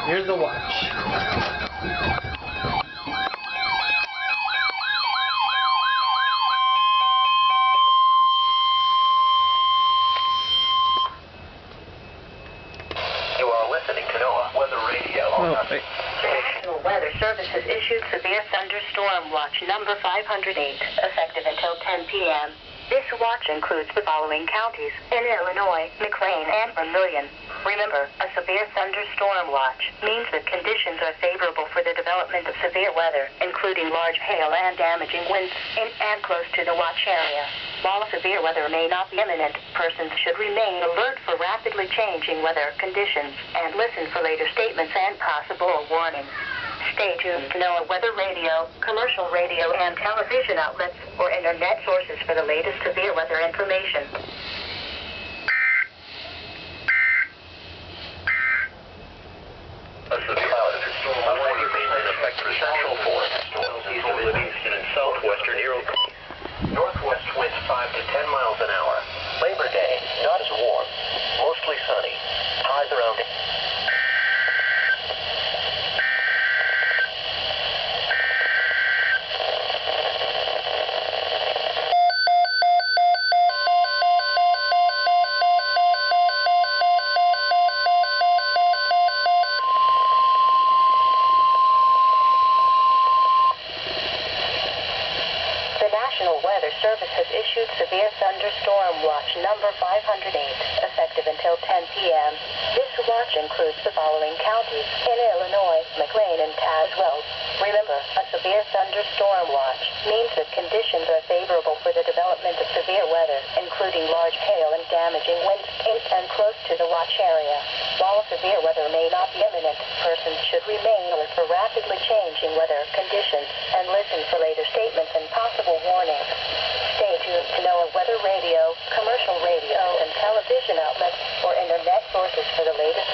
Here's the watch. You are listening to NOAA Weather Radio. Oh, wait. The National Weather Service has issued severe thunderstorm watch number 508, effective until 10 p.m. This watch includes the following counties in Illinois, McLean, and Vermilion. Remember, a severe thunderstorm watch means that conditions are favorable for the development of severe weather, including large hail and damaging winds in and close to the watch area. While severe weather may not be imminent, persons should remain alert for rapidly changing weather conditions and listen for later statements and possible warnings. Stay tuned to NOAA Weather Radio, commercial radio, and television outlets or internet sources for the latest severe weather information. A severe thunderstorm warning remains in effect for Central Florida, east of Livingston and southwestern Iroquois. Northwest winds 5 to 10 miles an hour. Labor Day, not as warm. Mostly sunny. Highs around... The National Weather Service has issued severe thunderstorm watch number 508, effective until 10 p.m. This watch includes the following counties in Illinois, McLean, and Tazewell. Remember, a severe thunderstorm watch means that conditions are favorable for the development of severe weather, including large hail and damaging winds in and close to the watch area. While severe weather may not be imminent, persons should remain alert for rapidly changing weather conditions and listen for later statements and possible warnings. Stay tuned to NOAA Weather Radio, commercial radio, and television outlets or internet sources for the latest